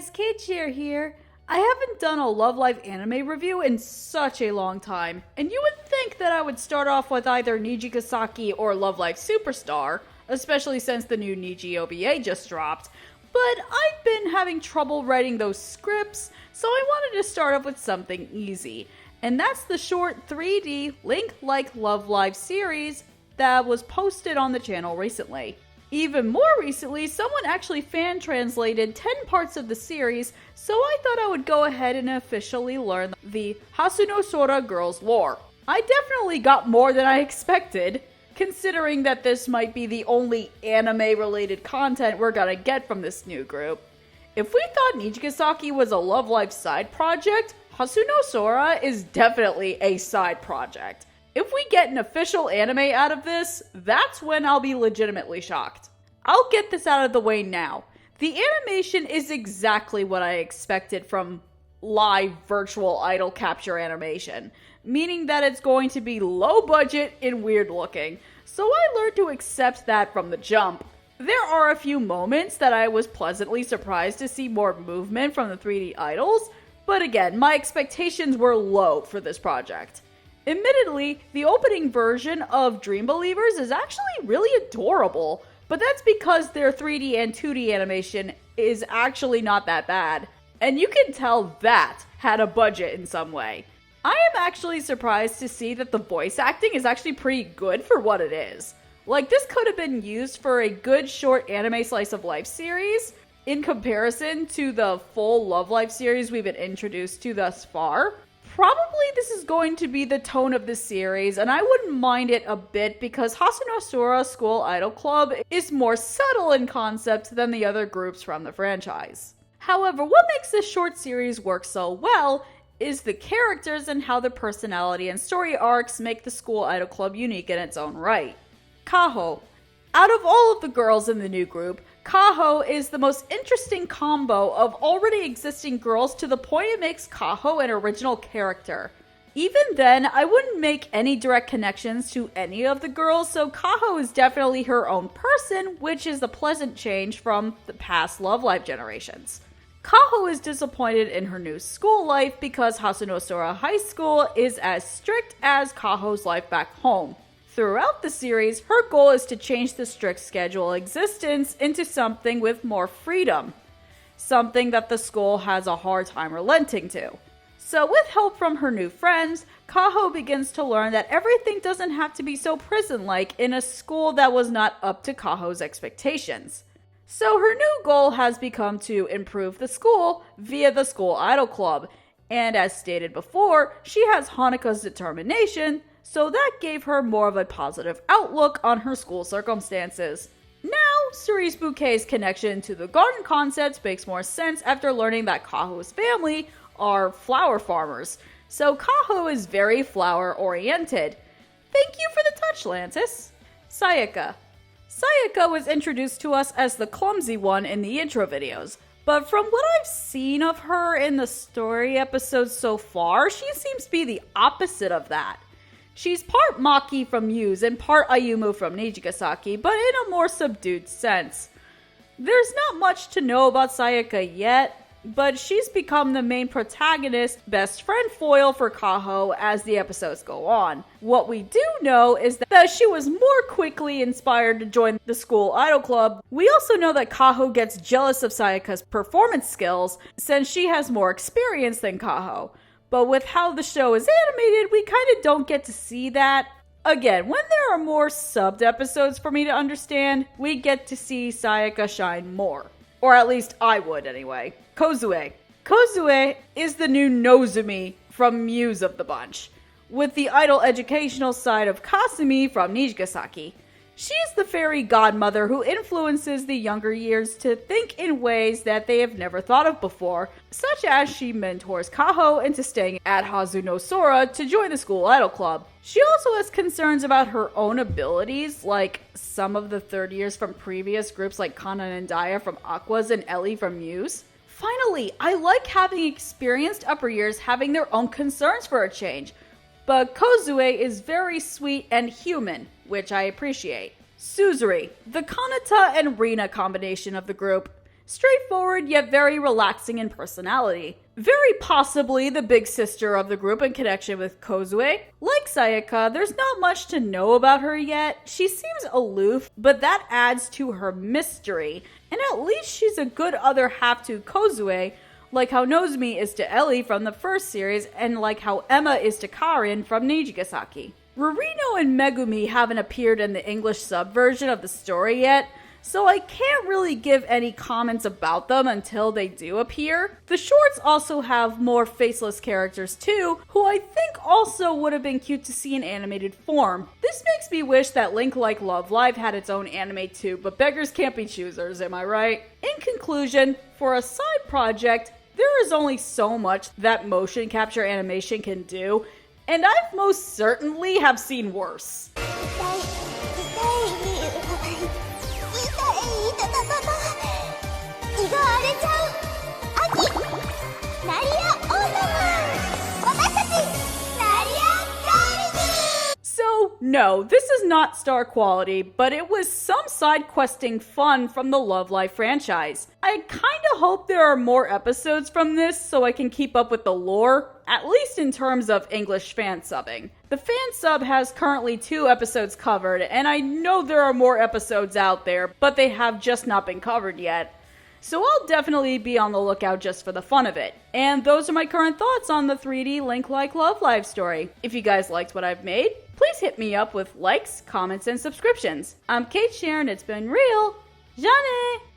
guys, Cait here. I haven't done a Love Live anime review in such a long time, and you would think that I would start off with either Nijigasaki or Love Live Superstar, especially since the new Niji OVA just dropped, but I've been having trouble writing those scripts, so I wanted to start off with something easy, and that's the short 3D Link Like Love Live series that was posted on the channel recently. Even more recently, someone actually fan-translated 10 parts of the series, so I thought I would go ahead and officially learn the Hasuno Sora girls lore. I definitely got more than I expected, considering that this might be the only anime-related content we're gonna get from this new group. If we thought Nijigasaki was a Love Live side project, Hasuno Sora is definitely a side project. If we get an official anime out of this, that's when I'll be legitimately shocked. I'll get this out of the way now. The animation is exactly what I expected from live virtual idol capture animation, meaning that it's going to be low budget and weird looking, so I learned to accept that from the jump. There are a few moments that I was pleasantly surprised to see more movement from the 3D idols, but again, my expectations were low for this project. Admittedly, the opening version of Dream Believers is actually really adorable, but that's because their 3D and 2D animation is actually not that bad, and you can tell that had a budget in some way. I am actually surprised to see that the voice acting is actually pretty good for what it is. Like, this could have been used for a good short anime slice of life series, in comparison to the full Love Live series we've been introduced to thus far. Probably this is going to be the tone of the series, and I wouldn't mind it a bit because Hasuno Sora School Idol Club is more subtle in concept than the other groups from the franchise. However, what makes this short series work so well is the characters and how their personality and story arcs make the School Idol Club unique in its own right. Kaho. Out of all of the girls in the new group, Kaho is the most interesting combo of already existing girls to the point it makes Kaho an original character. Even then, I wouldn't make any direct connections to any of the girls, so Kaho is definitely her own person, which is a pleasant change from the past Love Live generations. Kaho is disappointed in her new school life because Hasuno Sora High School is as strict as Kaho's life back home. Throughout the series, her goal is to change the strict schedule existence into something with more freedom, something that the school has a hard time relenting to. So with help from her new friends, Kaho begins to learn that everything doesn't have to be so prison-like in a school that was not up to Kaho's expectations. So her new goal has become to improve the school via the School Idol Club, and as stated before, she has Haneka's determination, so that gave her more of a positive outlook on her school circumstances. Now, Cerise Bouquet's connection to the garden concept makes more sense after learning that Kaho's family are flower farmers, so Kaho is very flower-oriented. Thank you for the touch, Lantis. Sayaka. Sayaka was introduced to us as the clumsy one in the intro videos, but from what I've seen of her in the story episodes so far, she seems to be the opposite of that. She's part Maki from Muse and part Ayumu from Nijigasaki, but in a more subdued sense. There's not much to know about Sayaka yet, but she's become the main protagonist, best friend foil for Kaho as the episodes go on. What we do know is that she was more quickly inspired to join the School Idol Club. We also know that Kaho gets jealous of Sayaka's performance skills since she has more experience than Kaho. But with how the show is animated, we kind of don't get to see that. Again, when there are more subbed episodes for me to understand, we get to see Sayaka shine more. Or at least I would anyway. Kozue. Kozue is the new Nozumi from Muse of the bunch, with the idol educational side of Kasumi from Nijigasaki. She's the fairy godmother who influences the younger years to think in ways that they have never thought of before, such as she mentors Kaho into staying at Hasuno Sora to join the School Idol Club. She also has concerns about her own abilities, like some of the third years from previous groups like Kanan and Daya from Aquas and Ellie from Muse. Finally, I like having experienced upper years having their own concerns for a change, but Kozue is very sweet and human, which I appreciate. Suzuri, the Kanata and Rina combination of the group. Straightforward yet very relaxing in personality. Very possibly the big sister of the group in connection with Kozue. Like Sayaka, there's not much to know about her yet. She seems aloof, but that adds to her mystery. And at least she's a good other half to Kozue, like how Nozomi is to Ellie from the first series, and like how Emma is to Karin from Nijigasaki. Rurino and Megumi haven't appeared in the English sub version of the story yet, so I can't really give any comments about them until they do appear. The shorts also have more faceless characters too, who I think also would have been cute to see in animated form. This makes me wish that Link Like Love Live had its own anime too, but beggars can't be choosers, am I right? In conclusion, for a side project, there is only so much that motion capture animation can do, and I've most certainly have seen worse. So, no, this is not star quality, but it was some side questing fun from the Love Live franchise. I kinda hope there are more episodes from this so I can keep up with the lore, at least in terms of English fan subbing. The fan sub has currently 2 episodes covered, and I know there are more episodes out there, but they have just not been covered yet. So I'll definitely be on the lookout just for the fun of it. And those are my current thoughts on the 3D Link Like Love Live story. If you guys liked what I've made, please hit me up with likes, comments, and subscriptions. I'm Cait Sharon, it's been real. Jane!